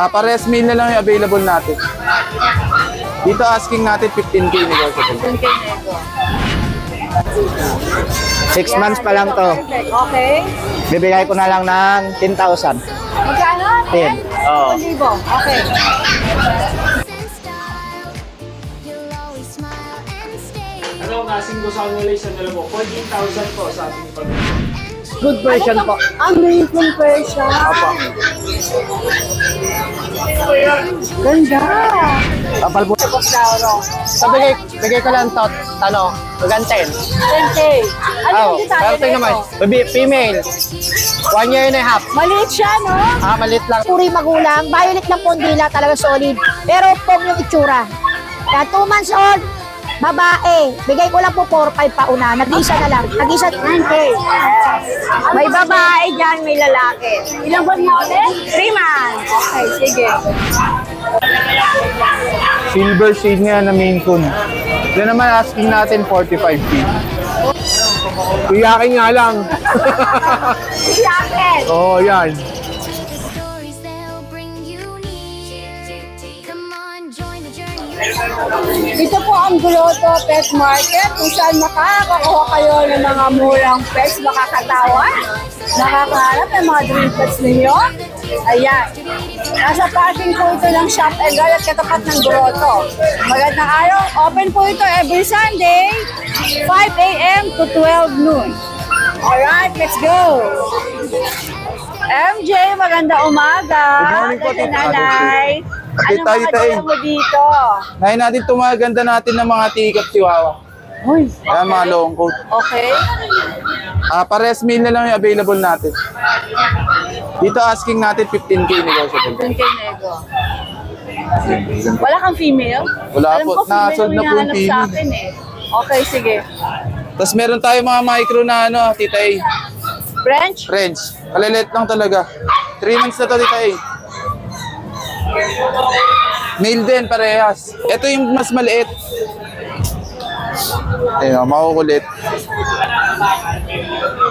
Pares male na lang yung available natin. Dito asking natin 15K negotiable. 15K nego. 6 months pa lang to. Perfect. Okay. Bibigay ko na lang ng 10,000. Magkano? 10. Oo. 10,000. Okay. Ano ang asing ko sa kanila sa dalawa? 14,000 po sa ating pag... Good version po. American version. Opo. Ganda. Kapal po. So, bigay ko lang to, hanggang 10. 10K. Ano Oh, yung detalye pero tingnan naman. nito? Baby, female. 1 year and a half. Maliit siya, no? Malit lang. Puri magulang, violet lang po ang dila, talaga solid. Pero pong yung itsura. Kaya 2 months old, babae. Bigay ko lang po 4-5 pa una. Nag-isa na lang. Nag-isa 9K. May babae dyan, may lalaki. Ilang buwan na ulit? 3 months. Okay, sige. Silver shade nga na Maine Coon. Yan naman asking natin 45K. Iyakin nga lang. Jacket. Oo, yan. Dito po ang Grotto Pet Market kung saan makakakuha kayo ng mga murang pets, makakatawan, nakakahanap ng mga dream pets ninyo. Ayan. Nasa parking po ito ng Shop and Guard at katapat ng Grotto. Magandang araw. Open po ito every Sunday, 5 a.m. to 12 noon. Alright, let's go! MJ, maganda umaga. Good morning po, Ganda, Tita. nanay. Ano Tita, mga Tita, dala mo dito? Ngayon natin tumaganda natin ng mga teacup chihuahua. Uy, Ayan, mga long coat. okay. Pares male na lang yung available natin. Dito asking natin 15K negotiable. 10K nego. Wala kang female? Wala Alam po. ko, female Nasold na po yung hinahanap sa female. akin eh. Okay, sige. Tapos meron tayo mga micro na Tita A. French? French. Kalilit lang talaga. 3 months na to, Tita A. Male din, parehas. Ito yung mas maliit. Ayun, makukulit.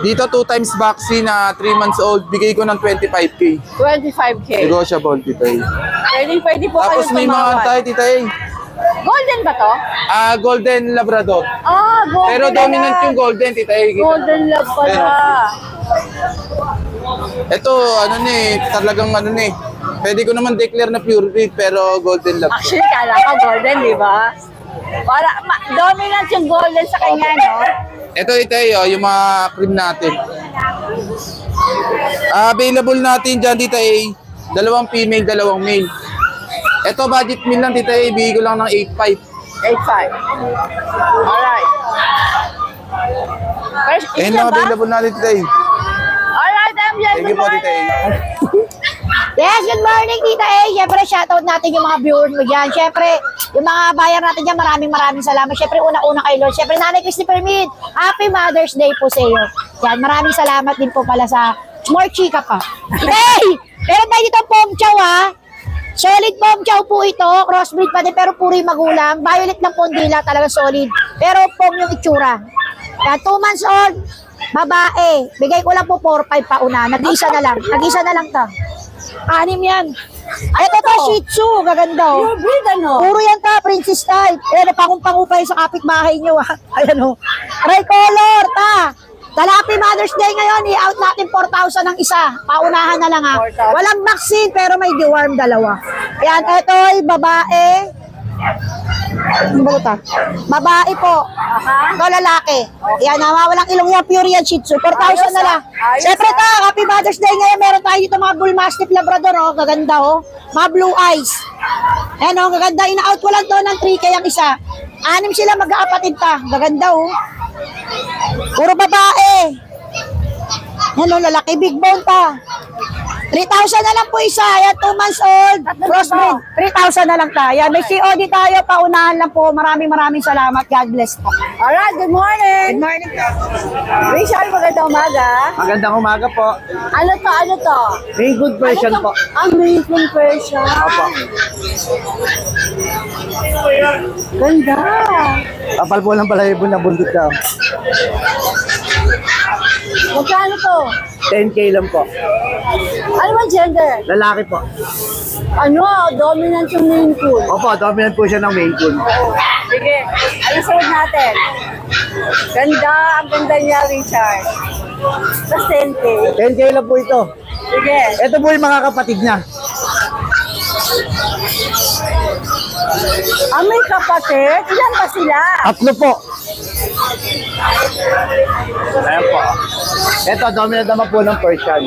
Dito 2 times vaccine na 3 months old. Bigay ko ng 25K. 25K. Negotiable, Tita A. Pwede po kayo Tapos may mga tumawad. tayo, Tita A. Golden ba to? Golden Labrador. Ah, golden Pero dominant yung golden, Tita A. Golden love pala. Ito, talagang pwede ko naman declare na pure breed, pero golden lab. Actually, kala ko golden, di ba? Dominant yung golden sa kanya, no? Ito, yung mga cream natin. Available natin dyan, Tita A. 2 female, 2 male. Ito, budget meal lang, Tita A. Bigay ko lang ng 8.5. 8.5. Alright. Fresh Ayun isa lang ba? available natin, Tita A. Alright, MJ, Thank you good po, Tita A. morning. Yes, good morning, Tita A. Siyempre, shoutout natin yung mga viewers mo dyan. Siyempre, yung mga buyer natin dyan, maraming salamat. Siyempre, una-una kay Lord. Siyempre, Nanay Christopher Mead, Happy Mother's Day po sa iyo. Yan, maraming salamat din po pala sa more chika pa. Hey! Meron tayo dito pom chow, ha? Solid pom chow po ito. Crossbreed pa din, pero puri magulang. Violet lang po ang dila, talaga solid. Pero pom yung itsura. Yan, 2 months old, babae. Bigay ko lang po 4-5 pa una. Nag-isa na lang. Nag-isa na lang to. 6 yan. Ito to, Shih Tzu. Gaganda, oh. Pure breed, ano? Puro yan ta, princess type. Ayan, pangumpangu pa yun sa kapitbahay nyo. Ayan, oh. Tricolor, ta. Happy Mother's Day ngayon, i-out natin 4,000 ang isa. Paunahan na lang, ha. 4,000. Walang vaccine, pero may deworm 2. Ayan, ito ay babae. Ano ba ito? Babae po. Ito lalaki. Ayan, walang ilong yan, pure yan, Shih Tzu. 4,000 na lang. Ayos, Siyempre ta, Happy Mother's Day ngayon, meron tayo dito mga Bull Mastiff Labrador, oh. Gaganda, oh. Mga blue eyes. Ayan, oh, gaganda. Ina-out ko lang to ng 3K ang isa. 6 sila mag-aapatid ta. Gaganda, oh. Puro babae. Yan, oh, lalaki. Big bone ta. 3,000 na lang po isa. Ayan, 2 months old. Crossbreed. 3,000 na lang ta. Ayan, may COD tayo. Paunahan lang po. Maraming salamat. God bless po. Alright, good morning. Good morning po. Rachel, maganda umaga. Magandang umaga po. Ano to? May good version po. American version. Opo. Ganda. Kapal po ng balahibo na bundok daw. Magkano to? 10K lang po. Ano ba gender? Lalaki po. Ano, dominant yung Maine Coon. Opo, dominant po siya ng Maine Coon. Sige, ano sunod natin? Ganda, ang ganda niya, Richard. Tapos 10K. 10K lang po ito. Sige. Ito po yung mga kapatid niya. May kapatid? Ilan ba sila? 3 po. Ayan po. Ito, dominant naman po ng Persian.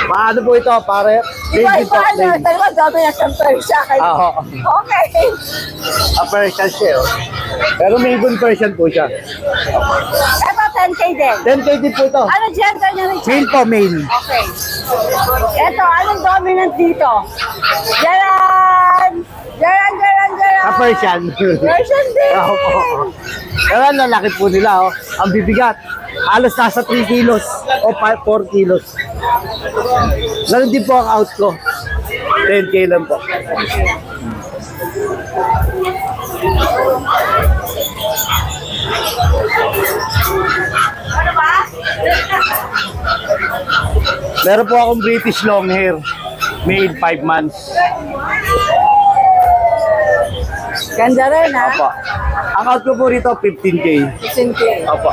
Paano po ito? Pare, baby Iba, po. ano? Talaga dominant ang Persian. Oo. Okay. Persian siya. Oh. Pero Maine Persian po siya. Ito, 10K din. 10K din po ito. Ano gender niya, Richard? Male po, male. Okay. Ito, anong dominant dito? Jaran! Jaran, jaran, jaran! Sa Persian. Persian din! Opo. Pero ang lalaki po nila, oh. Ang bibigat. Halos nasa 3 kilos o 4 kilos. Ganun din po ang out ko. 10K lang po. Meron po akong British long hair. Made 5 months. Ganda rin, ha? Opo. Ang out ko po rito, 15K. 15K. Opo.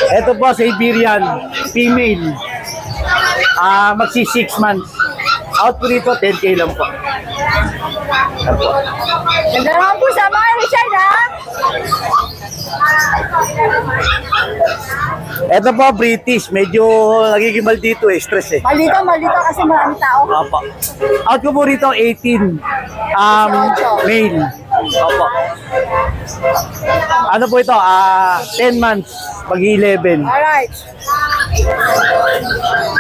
Ito po, Siberian. Female. Magsi 6 months. Out po rito, 10K lang po. Opo. Ganda naman po sa mga Richard, ha? Ito po, British. Medyo nagigimal dito eh. Stress eh. Malito kasi marami tao. Opo. Out ko po rito, 18. Male. Opo. Ano po ito? 10 months. Pag-11. Alright.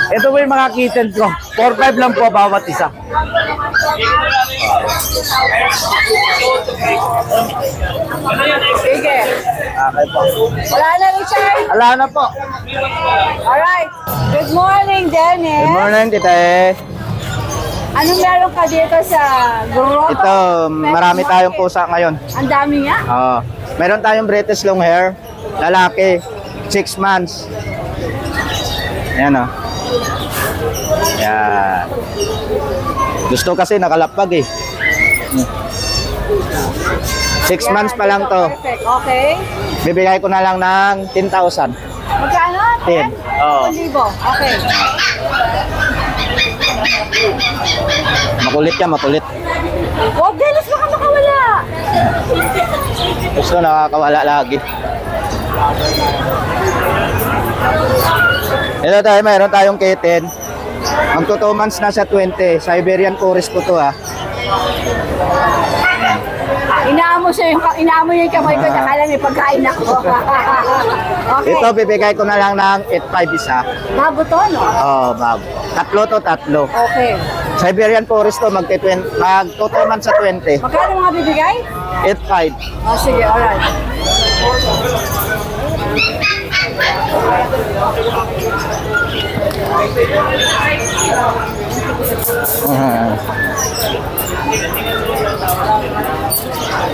Ito po yung mga kitten ko. 4-5 lang po bawat isa. Sige. Okay po. Wala na, Richard. Ala na po. Alright. Good morning, Dennis. Good morning, tita eh. Anong meron ka dito sa Grotto? Ito, marami tayong pusa ngayon. Ang dami nga. Meron tayong British long hair, lalaki, 6 months. Ayan o. Yan. Gusto kasi nakalapag eh. 6 months pa lang to. Perfect. Okay. Bibigay ko na lang ng 10,000. Magkano? 10. Oo. 1,000. Okay. Makulit ka, makulit. Oh, Dennis, baka makawala. Gusto nakakawala lagi. Ito tayo, mayroon tayong kitten. Magto 2 months na sa 20. Siberian Forest po to ha. Inaamo niya yung kamay ko, nakala may pagkain ako. Okay. Ito, bibigay ko na lang ng 8.5 isa. Babo to, no? Oo, babo. Tatlo. Okay. Siberian Forest to, magto 2 months sa 20. Magkano mga bibigay? 8.5. Oh, sige, alright.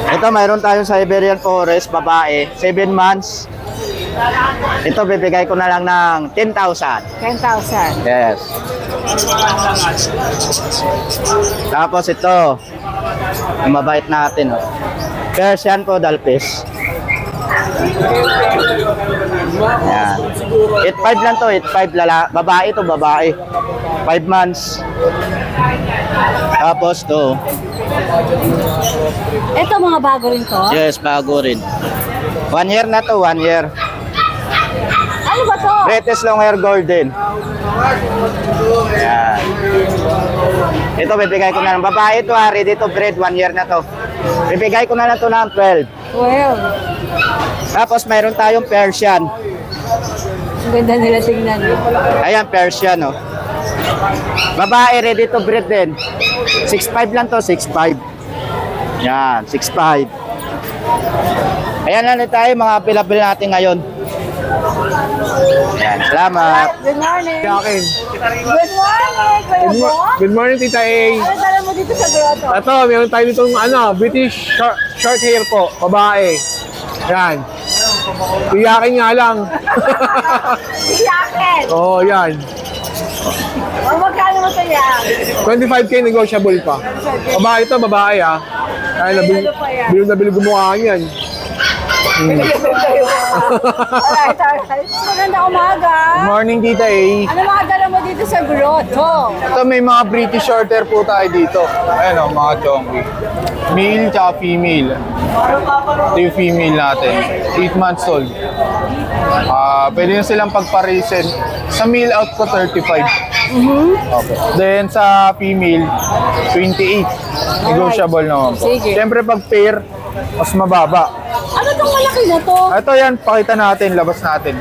Ito, mayroon tayong Siberian Forest, babae, 7 months. Ito, bibigay ko na lang ng 10,000. 10,000. Yes. Tapos ito, ang mabait natin. Oh. Persian po, Dalpis. Yan. 8.5 lang to, 8.5 babae to, babae. 5 months. Tapos to, Ito mga bago rin to? yes, bago rin. 1 year na to, 1 year. Ano ba to? British long hair golden. Yan. Ito, bibigay ko na lang. Babae to, ready to breed, 1 year na to. Bibigay ko na lang to ng 12. 12. Tapos mayroon tayong Persian. Ang ganda nila tingnan. Ayan, Persian, oh. Babae, ready to breed din. 6'5 lang to, 6'5. Yan, 6'5. Ayan na tayo, mga pilapil natin ngayon. Yan, salamat. Good morning. Akin. Good morning, Kuya Bo. Good morning, Tita A. Ano dala mo dito sa grotto? Ito, meron tayo ditong British short hair po, babae. Yan. Iyakin nga lang. Iyakin. Oo, yan. O, magkano mo ito yan? 25K negotiable pa. Babae ito, babae ah. Ay, ano pa yan? bilog na bilog gumawa yan. Alright. Magandang umaga. Morning, Tita A. Ano mga dala mo dito sa grotto? Ito, may mga British Shorthair po tayo dito. Ayan o, mga chonky. Male tsaka female. Ito yung female natin. 8 months old. Pwede na silang pagparisen. Sa male out ko, 35. Okay. Then sa female, 28. Negotiable naman po. Sige. Siyempre pag pair, mas mababa. Ano tong malaki na to? Ito yan, pakita natin, labas natin.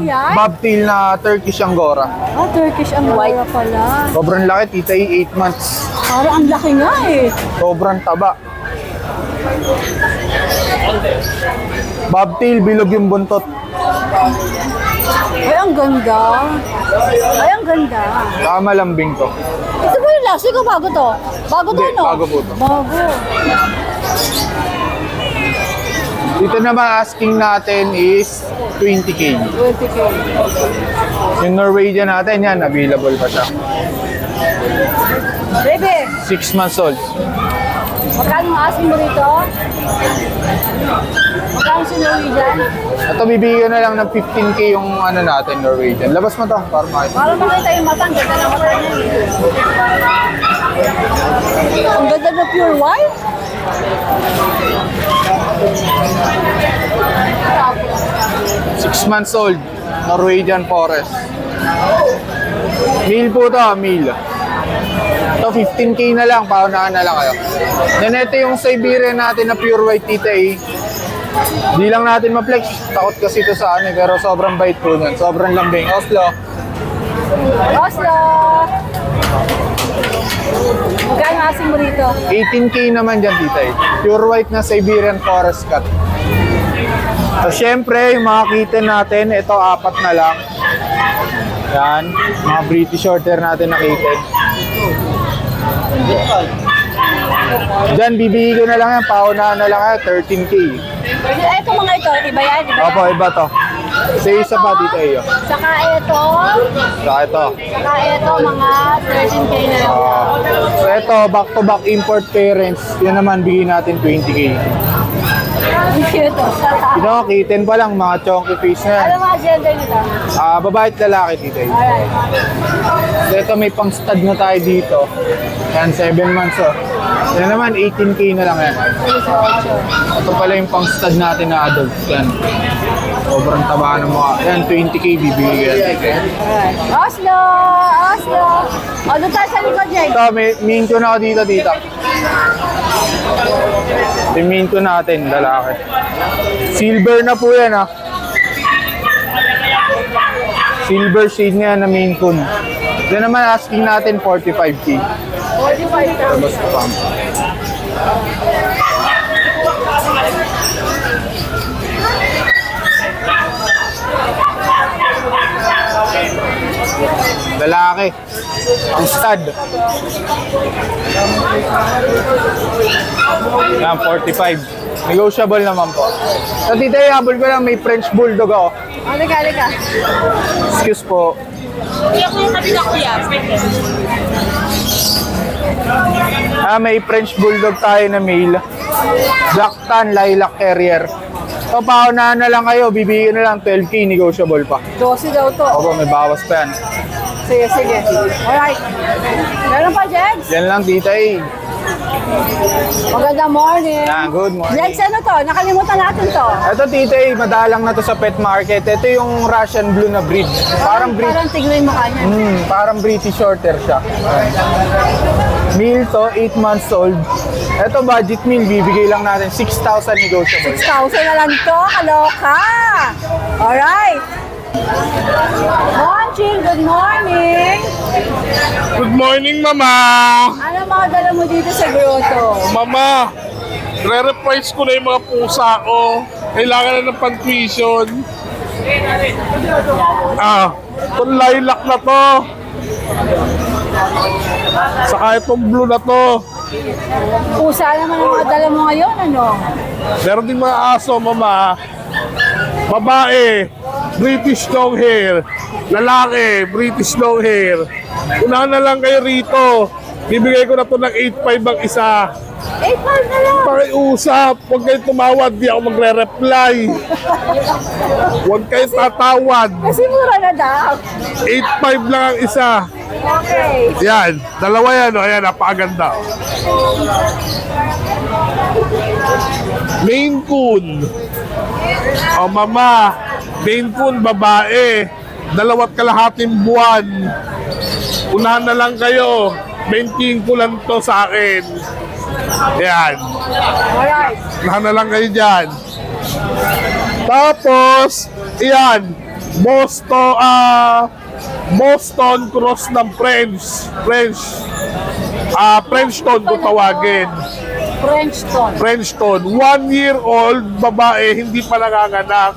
yan? Bobtail na Turkish Angora. Ah, Turkish ang white pala. Sobrang laki, Tita A, 8 months. Parang ang laki nga eh. Sobrang taba. Bobtail, bilog yung buntot. Ay, ang ganda. Ay, ang ganda. Saka malambing to. Ito ba yung last week o bago to? Bago to, Hindi, no? bago po to. Bago. Dito naman asking natin is 20K. 20K. Yung Norwegian natin, yan, available pa siya. Baby, 6 months old. magkano ang asking mo rito? Magkano si Norwegian? Ito, bibigyan na lang ng 15K yung ano natin, Norwegian. Labas mo to, para makita. Para makita yung mata, ang ganda ng mata niya. Ang ganda na pure white. 6 months old, Norwegian Forest. Male po to, male. Ito, 15K na lang, paunahan na lang kayo. Then ito yung Siberian natin na pure white, Tita A. Di lang natin ma-flex, takot kasi ito sa ano, pero sobrang bait po nun. Sobrang lambing. Oslo, Oslo! Magkano asking mo rito? 18K naman dyan, Tita A. Pure white na Siberian Forest cut. So, syempre, yung mga kitten natin, ito, 4 na lang. Yan, mga British Shorthair natin na kitten. Diyan, bibigay ko na lang yan, paunahan na lang yan, 13K. Ito mga ito, iba yan, iba yan. Opo, iba to. Sa isa pa, Tita A. Saka ito, Saka ito. saka ito mga 13K na lang. So, ito, back-to-back import parents. Yan naman, bigyan natin 20K. Ang cute to. Ito, kitten pa lang, mga chonky face na yan. Ano mga gender nito? Babae at lalaki, Tita A. Alright. So, ito, may pang-stud na tayo dito. Yan, 7 months, oh. Yan naman, 18K na lang yan. Ito pala yung pang-stud natin na adult. Yan. Sobrang taba ng mga. Yan, 20K bibigyan. Alright. Oslo! Oslo! O, doon tayo sa likod, Jake. Ito, may main ko na ako dito, Tita. Yung main ko natin, lalaki. Silver na po yan, ha. Silver shade na yan na main ko. Yan naman, asking natin 45K. 45,000. Basta pa. Lalaki. Ang stud. Yan, 45. Negotiable naman po. Sa Tita, habol ko lang, may French Bulldog ako. Halika, halika. Excuse po. May French Bulldog tayo na male. Black Tan, Lilac Terrier. So, paunahan na lang kayo. Bibigyan na lang 12K, negotiable pa. 12 daw to. Opo, may bawas pa yan. Sige, sige. Alright. Meron pa, Jegs? Yan lang, Tita A. Magandang morning. Good morning. Jegs, ano to? Nakalimutan natin to. Ito, Tita A, madalang na to sa pet market. Ito yung Russian Blue na breed. Parang breed. Parang tignan yung mukha niya. Parang British Shorthair siya. Meal to, 8 months old. Ito, budget meal, bibigay lang natin 6,000 negotiable. 6,000 na lang to. Kaloka. Alright. Monching, good morning. Good morning, Mama! Ano mga dala mo dito sa grotto? Mama, re-reprise ko na yung mga pusa ko. Kailangan na ng pang-tuition. Itong lilac na to. Saka itong blue na to. Pusa naman ang mga dala mo ngayon, ano? Meron din mga aso, mama. Babae, British long hair. Lalaki, British long hair. Unahan na lang kayo rito. Bibigay ko na to ng 8.5 ang isa. 8.5 na lang. Pakiusap, huwag kayo tumawad, di ako magre-reply. Huwag kayo tatawad. Kasi mura na daw. 8.5 lang ang isa. Okay. Yan, dalawa yan, o. Ayan, napakaganda. Maine Coon. O, mama, Maine Coon, babae. 2.5 buwan. Unahan na lang kayo. 20 ko lang to sa akin. Yan. Alright. Unahan na lang kayo dyan. Tapos, yan. Boston Cross ng French. Frenchton kung tawagin. Frenchton. 1 year old, babae, hindi pa nanganganak.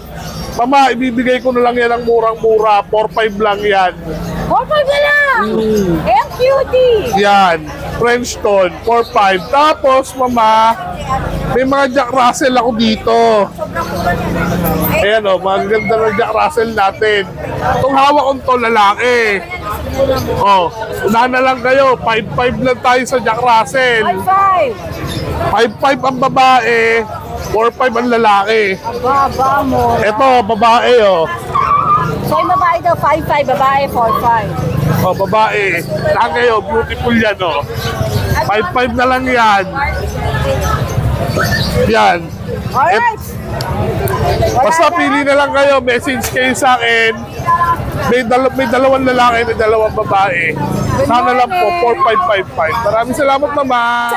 Mama, ibibigay ko na lang yan ng murang-mura. 4.5 lang yan. 4.5 na lang. Ang cutie. Yan. Frenchton. 4.5. Tapos, mama, may mga Jack Russell ako dito. Ayan o, maganda ng Jack Russell natin. Itong hawak kong to, lalaki. O, unahan na lang kayo. 5.5 lang tayo sa Jack Russell. 5.5. 5.5 ang babae, 4.5 ang lalaki. Baba mo. Ito, babae o. So yung babae daw 5.5, babae 4.5. O, babae. Saan kayo? Beautiful yan o. 5.5 na lang yan. Yan. Alright. Basta pili na lang kayo, message kayo sa akin. May dalawang lalaki, may dalawang babae. Sana lang po, 4555. Maraming salamat naman.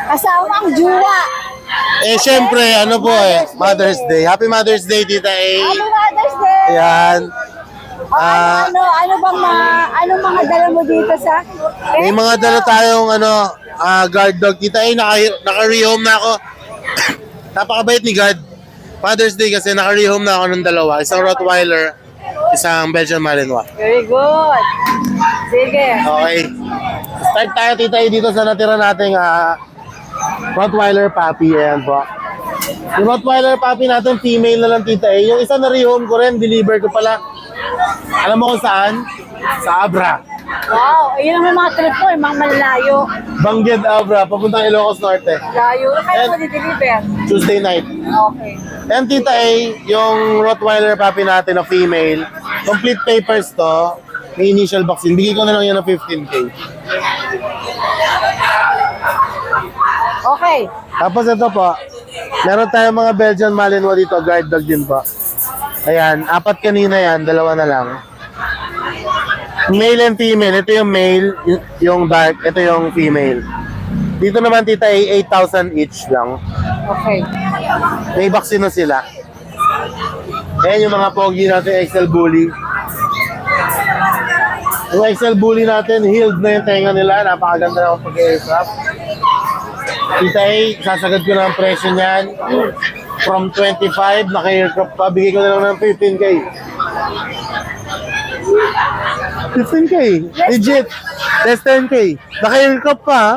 Kasama ang juwa. Eh, syempre, ano po Mother's Day. Happy Mother's Day, Tita A. Happy Mother's Day. Ayan. Ano bang mga dala mo dito sa? May mga dala tayong guard dog. Tita A, naka-rehome na ako. Napakabait ni God. Mother's Day kasi naka-rehome na ako ng dalawa. Isang Rottweiler, isang Belgian Malinois. Very good. Sige. Okay. Start tayo, Tita A, dito sa natira nating Rottweiler puppy. Ayan po. Yung Rottweiler puppy natin, female na lang, Tita A. Yung isa na rehome ko rin, deliver ko pala. Alam mo kung saan? Sa Abra. Wow, ayun ang mga trip ko, mga malalayo. Bangged Abra, papuntang Ilocos Norte. Layo. Kaya mo di-deliver. Tuesday night. Okay. And Tita A, yung Rottweiler puppy natin na female, complete papers to, may initial vaccine. Bigay ko na lang yan ng 15K. Okay. Tapos ito po, meron tayong mga Belgian Malinois dito, guard dog din po. Ayan, 4 kanina yan, 2 na lang. Male and female, ito yung male, yung dark, ito yung female. Dito naman Tita A, 8,000 each lang. Okay. May vaccine na sila. Ayan yung mga pogi natin, XL Bully. Yung XL Bully natin, healed na yung tenga nila. Napakaganda na ang pag-aircraft. Tita A, sasagad ko na ang presyo niyan. From 25, naka-aircraft pa. Bigay ko na lang ng 15K. 15K? Legit. Less 10K. Naka-aircraft pa, ha?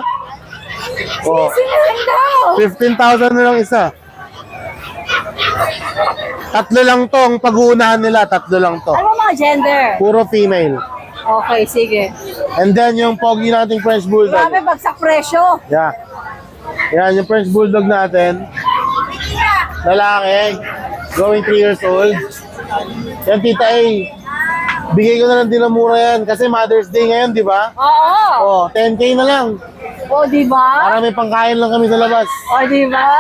Oh, Sinahan daw. 15,000 na lang isa. 3 lang to. Ang pag-uunahan nila, 3 lang to. Ano mga gender? Puro female. Okay, sige. And then yung pogi nating French Bulldog. Grabe, bagsak presyo. Yeah. Yan, yung French Bulldog natin. Lalaki. Going 3 years old. Yan, Tita A. Bigay ko na lang din ng mura yan. Kasi Mother's Day ngayon, di ba? Oo. Oh, 10K na lang. O, di ba? Para may pangkain lang kami sa labas. O, di ba?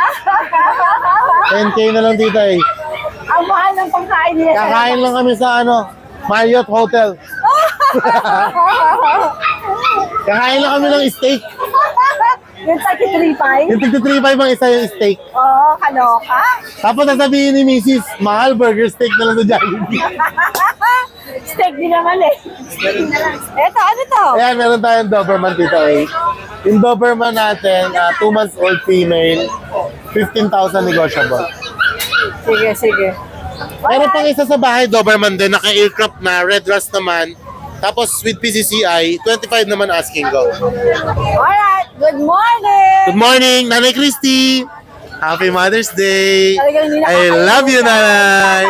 10K na lang, Tita A. Ang mahal ng pangkain nila. Kakain lang kami sa Marriott Hotel. Kakain lang kami ng steak. Yung 33.5? Yung 53.5 ang isa yung steak. Oo, kaloka. Tapos sasabihin ni Mrs. mahal burger steak na lang sa Jollibee. Steak din naman eh. Eto, ano to? Ayan, meron tayong Doberman dito eh. Yung Doberman natin, 2 months old female, 15,000 negotiable. Sige, sige. Meron pang isa sa bahay, Doberman din, naka-aircraft na, red rust naman. Tapos with PCCI, 25 naman asking go. Alright, good morning! Good morning, Nanay Christy! Happy Mother's Day! Talagang hindi I love you, Nanay!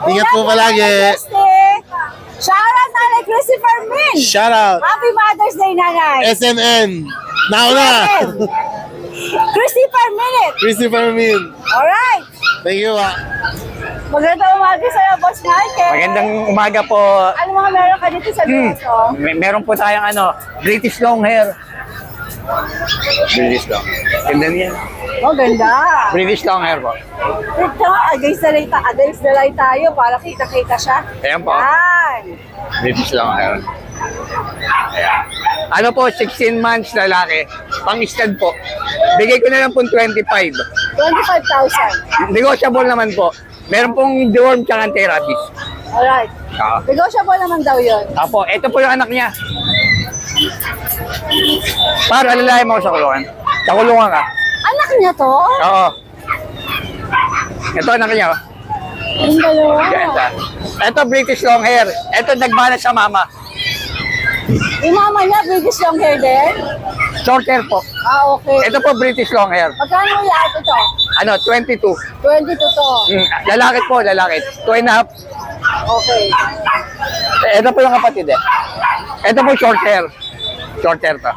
Ingat po palagi. Shoutout Nanay Christopher Min! Shout out! Happy Mother's Day, Nanay! SNN! Nauna! Christopher Minute! Christopher Min! Alright! Thank you, Magandang umaga sa'yo, Boss Michael! Magandang umaga po. Ano mga meron ka dito sa dito? Meron po tayong British long hair. British long. Ganda niya. Oh, ganda! British long hair po. Ito, against the light tayo para kita-kita siya. Ayan po. Yan! British long hair. Ayan. Ano po, 16 months lalaki. Pang-stud po. Bigay ko na lang po 25. 25,000. Negotiable naman po. Meron pong deworm tsaka therapist. Alright. Negotiable naman daw yun. Apo, ito po yung anak niya. Para alalahin mo ako sa kulungan. Sa kulungan ka. Anak niya to? Oo. Ito anak niya. Yung dalawa. Ganda. Ito British long hair. Ito nagbana sa mama. Yung mama niya, British long hair din? Short hair po. Ah, okay. Ito po British long hair. Magkano yung lahat ito? 22. 22 to. Lalaki po, lalaki. 2.5. Okay. Ito po yung kapatid eh. Ito po short hair. Short hair to.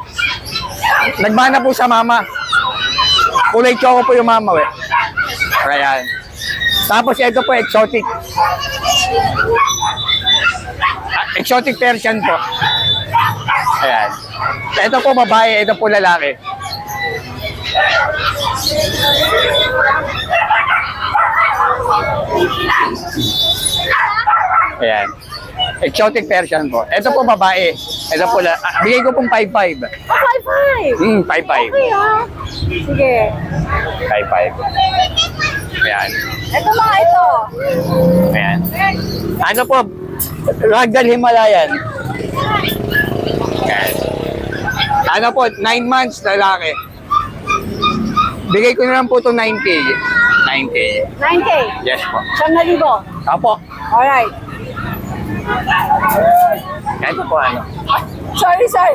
Nagbana po sa mama. Kulay choco po yung mama eh. Ayan. Tapos ito po exotic. Exotic Persian po. Ayan. Ito po babae, ito po lalaki. Ayan. Exotic Persian po. Ito po babae. Ito po, bigay ko pong 5.5. Ah, 5'5". 5.5. Okay ah. Sige. 5.5. Ayan. Ito mga ito. Ayan. Ano po? Ragdoll Himalayan. Ayan. Ano po? 9 months lalaki. Bigay ko na lang po ito 9K. 9K. 9K. Yes po. 1,000. Apo. Alright. Ito po ano. Sorry, sir.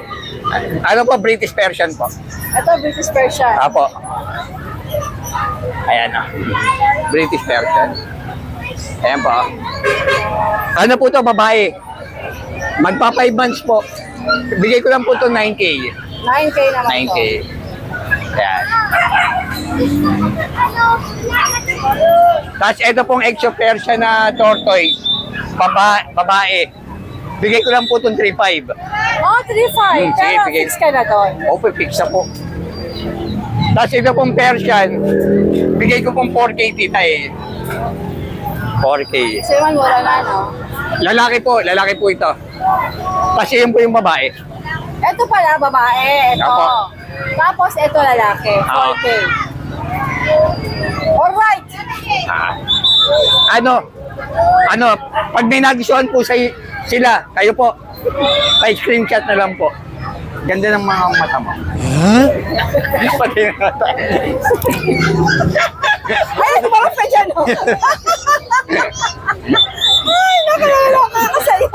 Ano po? British Persian po. Ito, British Persian. Apo. Ayan na. British Persian. Ayan po. Ano po to babae? Magpa 5 months po. Bigay ko lang po to 9K. 9K naman 9K. to. Ayan. Tapos ito pong Exo Persian na tortoise. Babae. Bigay ko lang po itong 3.5. Oh, 3.5. Sige, Pero sige. fix ka na doon. Opo, fix na po. Tapos ito pong Persian. Bigay ko pong 4K tita eh. 4K. Kasi man, mura na, no? Lalaki po ito. Kasi yun po yung babae. Ito pala, babae. Ito. Apo. Tapos, ito lalaki. 4K. Alright. Ano, pag may nagustuhan po sila, kayo po, pa-screenshot na lang po. Ganda ng mga mata mo. Pati yung mata. Ay, tumarap ka dyan, no? Ay, nakalaloka ka sa'yo.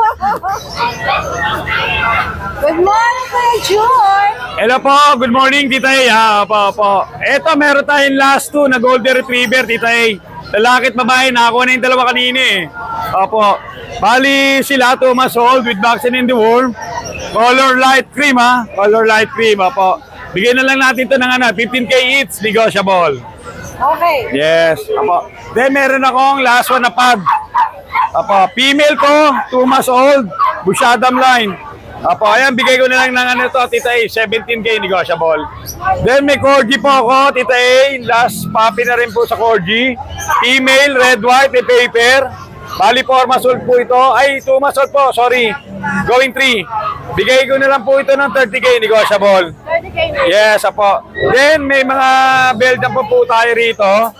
Good morning, Kuya Jun. Hello po, good morning Tita A. Opo. Ito, meron tayong last two na Golden Retriever, Tita A. Lalaki at babae, nakakuha na yung dalawa kanina eh. Opo. Bali sila 2 months old with vaccine in the worm. Color light cream ha. Color light cream, opo. Bigyan na lang natin ito ng 15K each, negotiable. Okay. Yes, opo. Then meron akong last one na pug. Opo, female ko, 2 months old, Bushadam line. Opo, ayan, bigay ko na lang ng Tita A, 17K negotiable. Then may Corgi po ako, Tita A, last puppy na rin po sa Corgi. Female, red, white, may paper. Bali 4 months old po ito. Ay, 2 months old po, sorry. Going 3. Bigay ko na lang po ito ng 30K negotiable. 30K na. Yes, apo. Then, may mga Belgian po tayo rito.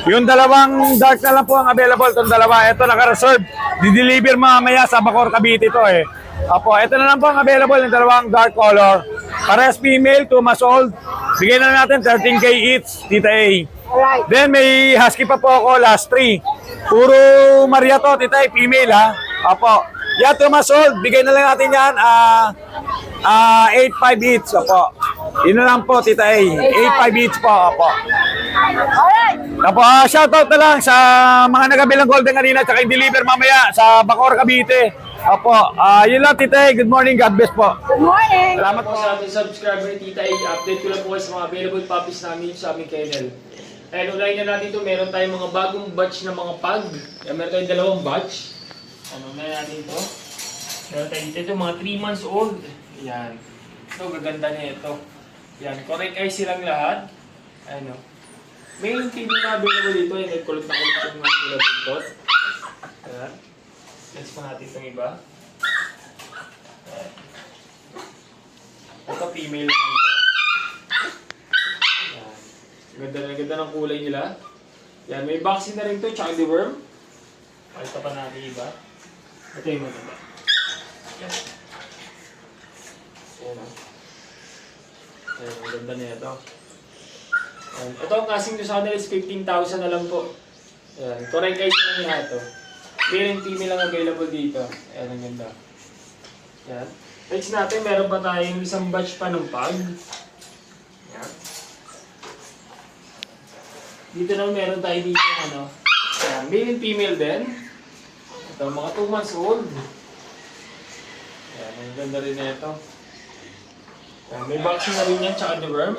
Yung dalawang dark na lang po ang available. Itong dalawa. Ito, naka-reserve. Di-deliver mamaya sa Bacoor, Cavite ito eh. Apo, ito na lang po ang available ng dalawang dark color. Parehas female, 2 months old. Bigay na natin 13K each, Tita A. Alright. Then may husky pa po ako, last 3. Puro Maria to, tita, female ha. Opo. Yan, 2 months old. Bigay na lang natin yan. 8.5 each. Opo. Yun na lang po, tita A. 8.5 each po. Opo. Alright. Opo, shoutout na lang sa mga nagabilang golden kanina at i-deliver mamaya sa Bacoor, Cavite. Opo. Yun lang, tita A. Good morning. God bless po. Good morning. Salamat po. Po sa ating subscriber ni Tita A, update ko lang po kayo sa mga available puppies namin sa aming kennel. And unahin na natin ito, meron tayong mga bagong batch ng mga pug. Yan, meron tayong 2 batch. Ano, unahin natin ito. Meron tayong dito, mga 3 months old. Yan. Ito, gaganda na ito. Yan, correct eyes silang lahat. Ano. May yung TV na available dito. Yan, kulot na kulot yung mga nila dito. Yan. Next pa natin itong iba. Yan. Ito, female naman ito. Yan. Ganda ng kulay nila. Yan, may vaccine na rin ito, tsaka deworm. Pakita pa natin iba. Ito yung maganda. Yan. Yan o. Yan, ang ganda na ito. Yan. Ito ang kasing nyo sa kanila is 15,000 na lang po. Yan, correct guys na lahat ito. Male and female lang available dito. Yan, ang ganda. Yan. Next natin, meron pa tayong isang batch pa ng pug. Yan. Dito naman meron tayo dito ano. Yan, male and female din. Ito, mga 2 months old. Yan, ang ganda rin na ito. Yan, may vaccine na rin yan, tsaka deworm.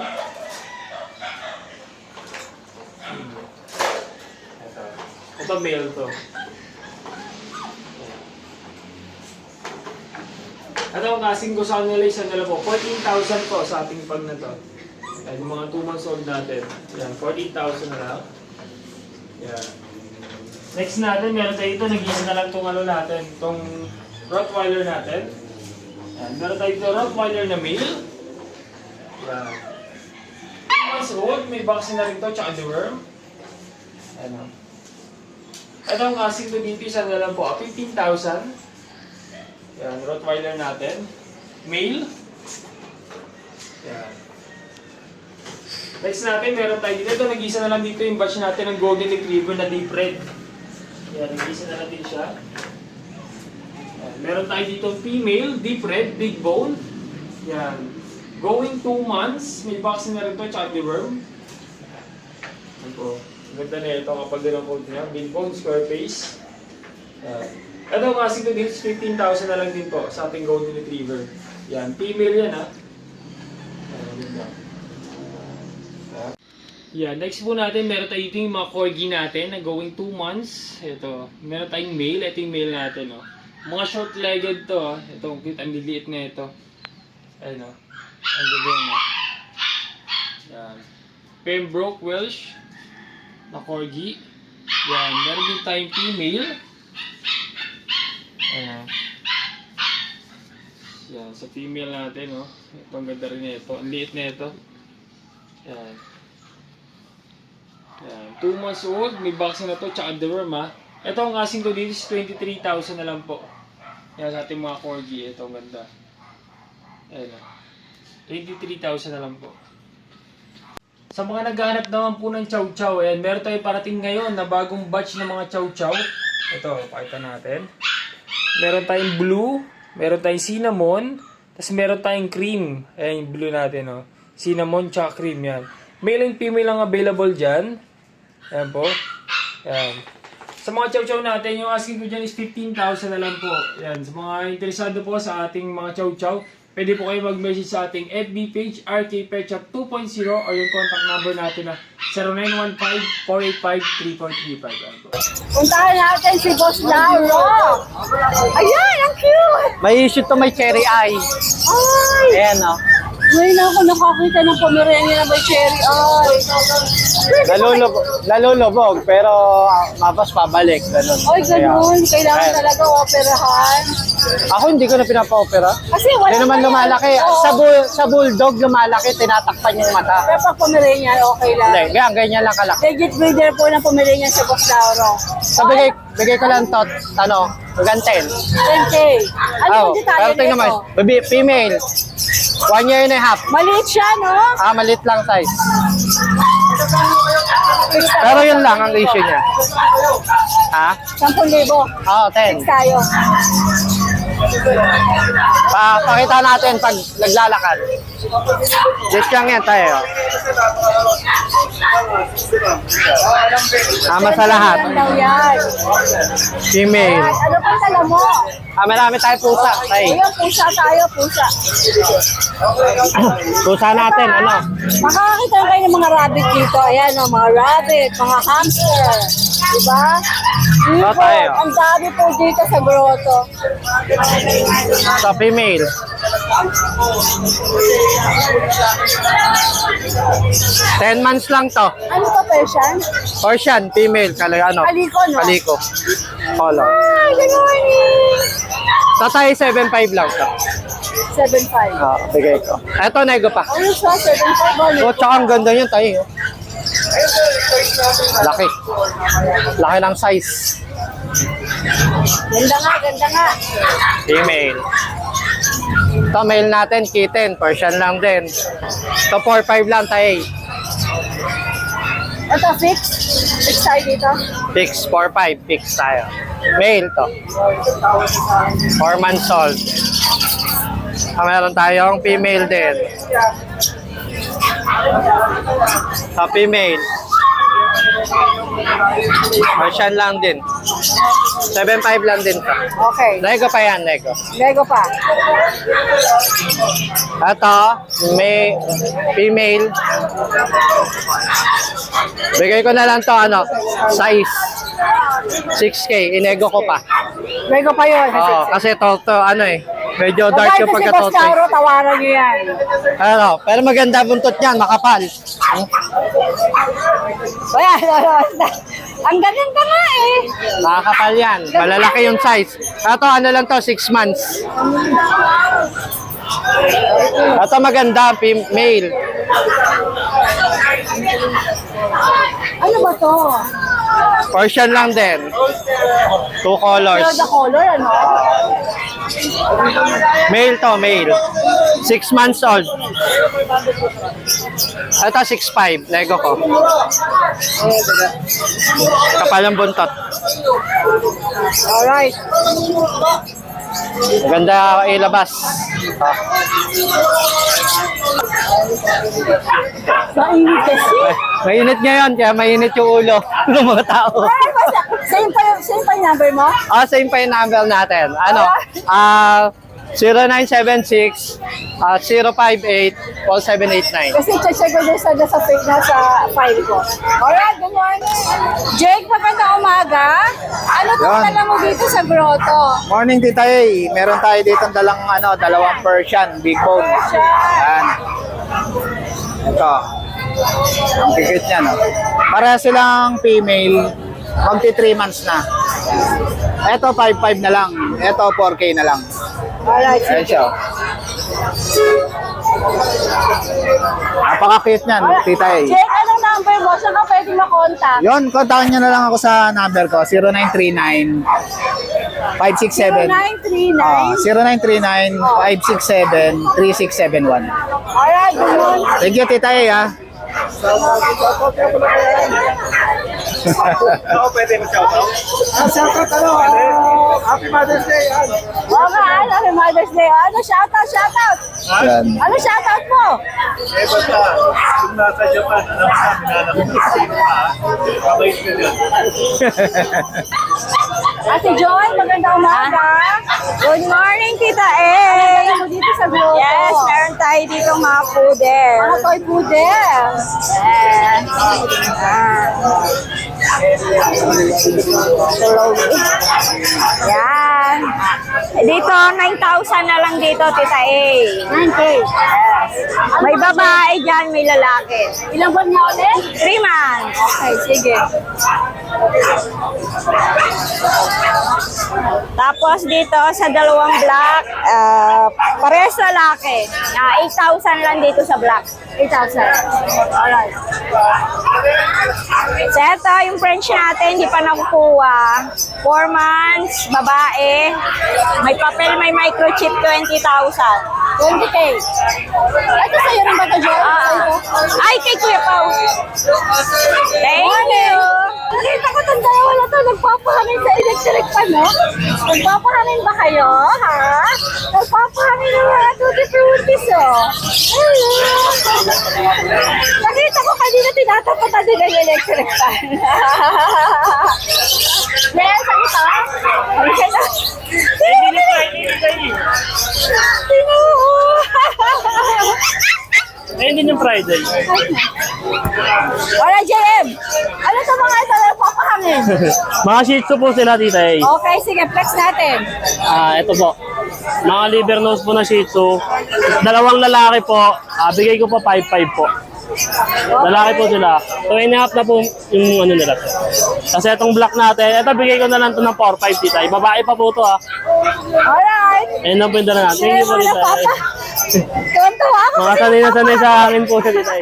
Ito male to. At ang kasing ko sa kanila isang nila po, 14,000 po sa ating pag na to. Yan, yung mga 2 months old natin. Yan, 14,000 na lang. Yan. Next natin, meron tayo ito, nag-isa na lang itong ano natin, itong Rottweiler natin. Yan, meron tayo ito, Rottweiler na male. Yan. 2 months old, may vaccine na rin ito, tsaka deworm. Ano. At ang kasing ko dito, isa na lang po, 15,000. Yan, Rottweiler natin. Male. Yan. Next natin, meron tayo dito. Ito, nag-isa na lang dito yung batch natin ng Golden Retriever na deep red. Yan, nag-isa na natin siya. Yan. Meron tayo dito female, deep red, big bone. Yan. Going 2 months, may vaccine na rin ito, tsaka deworm. Yan po. Ganda na ito kapag din ang code niya. Big bone, square face. Yan. Ito kasi ito dito, 15,000 na lang din po sa ating Golden Retriever. Yan, female yan ha. Yan, next po natin, meron tayo dito yung mga corgi natin na going 2 months. Ito, meron tayong male, ito yung male natin. Oh. Mga short-legged to. Oh. Ito, ang liliit na ito. Ayun o. Ang gagawin mo. Yan. Pembroke Welsh na corgi. Yan, meron din tayong female. Ayan. Yan, sa female natin, oh. Ito, ang ganda rin na ito. Ang liit na ito. Yan. Yan. 2 months old, may vaccine na ito, tsaka deworm ha. Ito ang kasing ko dito is 23,000 na lang po. Yan sa ating mga corgi. Ito, ang ganda. Ayan. 23,000 na lang po. Sa mga naghahanap naman po ng chow chow, ayan, meron tayo parating ngayon na bagong batch ng mga chow chow. Ito, pakita natin. Meron tayong blue, meron tayong cinnamon, tapos meron tayong cream. Ayan yung blue natin, oh. Cinnamon tsaka cream, yan. Male and female lang available dyan. Ayan po. Ayan. Sa mga chow chow natin, yung asking ko dyan is 15,000 na lang po. Ayan. Sa mga interesado po sa ating mga chow chow, pwede po kayo mag-message sa ating FB page, RK Pet Shop 2.0, or yung contact number natin na 0915-485-3435. Puntahan natin si Boss Laro. Ayan, ang cute! May issue to, may cherry eye. Ay! Ayan, oh. Ngayon ako nakakita ng Pomeranian na may cherry eye. Nalulubog, pero mabas pabalik. Ganun. Ay, ganun. Kailangan Ayan. talaga operahan. Ako hindi ko na pinapa-opera. Kasi wala Hindi naman lumalaki. Sa bulldog, lumalaki, tinatakpan yung mata. Pero pag Pomeranian, okay lang. Hindi, ganyan lang kalaki. Legit breeder po ng Pomeranian sa Boss Laro. So, bigay ko lang to, hanggang 10. 10K. Ano Oh, yung detalye pero tingnan mo, nito? baby, female. 1 year and a half. Maliit siya, no? Maliit lang size. Pero yun lang ang ratio niya. Ha? 10,000. Oo, 10. Tayo. Pakita natin pag naglalakad. Discount yan tayo. Tama sa lahat. Yan daw yan. Female. Ano pa tala mo? Marami tayo pusa. Tay. Ayun, pusa tayo, pusa. Pusa natin, ano? Makakakita kayo ng mga rabbit dito. Ayan, oh, mga rabbit, mga hamster. Diba? Ito tayo. Ang dami po dito sa grotto. Sa female. 10 months lang to. Ano to, Persian? Persian, female. Ano? Kaliko, no? Kaliko. Color. Hi, good morning! Tatay, 7.5 lang to. 7.5. Bigay ko. Ito, nego pa. Ano siya? 7.5 ba? Oh, tsaka ang ganda yun tayo. Laki. Laki ng size. Ganda nga, ganda nga. Female. Ito, male natin, kitten. Persian lang din. Ito, 4.5 lang tayo. Ito, fix? Fix tayo dito? Fix, 4.5. Fix tayo. Male to. 4 months old. Meron tayong female din. Sa female. Persian lang din. 7.5 lang din to. Okay. Nego pa yan, nego. Lego pa. Ito, may female. Bigay ko na lang to, ano, size 6K. Inego ko pa. Lego pa yun. Oo, kasi to, ano eh. Medyo dark yung Boss pagkatotoy. Caro, tawaran nyo yan. Ano, pero maganda buntot niyan, makapal. Kaya, ang ganda nga eh. Makakapal yan. Malalaki yung size. Ito, ano lang to, 6 months. Ito maganda, male. Ano ba to? Persian lang din. 2 colors. Pero the color, ano? Male to, male. 6 months old. Ito, 6'5". Lego ko. Kapal ang buntot. Alright. Maganda ilabas. Mainit kasi. Mainit ngayon, kaya mainit yung ulo ng mga tao. Ay, basta, same pa yung number mo? Same pa yung number natin. Ano? 0976 058 4789. Kasi check ko din sa fake na sa file ko. Alright, good morning. Jake, magandang umaga. Ano to Yan. tala mo dito sa grotto? Morning, Tita A. Meron tayo dito dalawang Persian, big bone. Yan. Ito. Ang kikit niya, no? Para silang female, magti 3 months na. Ito, 5'5" na lang. Ito, 4K na lang. Alright, Ayan siya. Napaka-cute niyan, Tita A. Jake, anong number mo? Saan ka pwede makontak? Yon, kontakin niyo na lang ako sa number ko, 0939 567 0939. 0939 567 3671. Alright, good morning. Thank you, Tita A, ha. Happy Mother's Day! Oo nga, ano, Mother's Day. Ano, shoutout, shoutout. Yan. Ano shoutout mo? Eh, basta, yung nasa Japan, alam mo namin na nakikisino ka, kabait ka dyan. Ate Joy, magandang umaga. Good morning, Tita A. Ano mo dito sa grotto? Yes, meron tayo dito mga poodle. Mga toy poodle. Yes. Yan. Dito, 9,000 na lang dito, Tita A. 9K. May babae dyan, may lalaki. Ilang buwan nga ulit? 3 months. Okay, sige. Tapos dito sa dalawang black, parehas lalaki. 8,000 lang dito sa black. 8,000. Alright. So ito, yung French natin, hindi pa nakukuha. 4 months, babae. May papel, may microchip, 20,000. 20K. Ito sa'yo rin ba ito, Joy? Sa'yo? Ay, kay Kuya Pao. Thank no? Nagpapahangin ba kayo, ha? Nagpapahangin ng mga tutti fruities, oh. Hello! Nakita ko kanina tinatapatan din ang electric fan. Yes, ano ito? Okay na. Ayun din yung Friday. Alright, JM. Ano sa mga ito na nagpapahangin? Mga Shih Tzu po sila, Tita A. Okay, sige, flex natin. Ito po. Mga liver nose po na Shih Tzu. Dalawang lalaki po. Bigay ko po 5-5 po. Lalaki po sila. 2.5 na po yung ano nila. Kasi itong black natin, ito bigay ko na lang ito ng 4-5 Tita A. Babae pa po ito Alright. Ayun lang po yung dala natin. Thank you po Tita A. Tuwan-tuwa ako. Mga sanay na sanay sa akin po siya Tita A.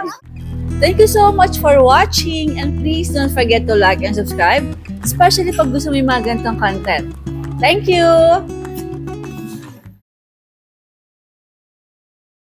Thank you so much for watching and please don't forget to like and subscribe, especially pag gusto mo yung mga ganitong content. Thank you!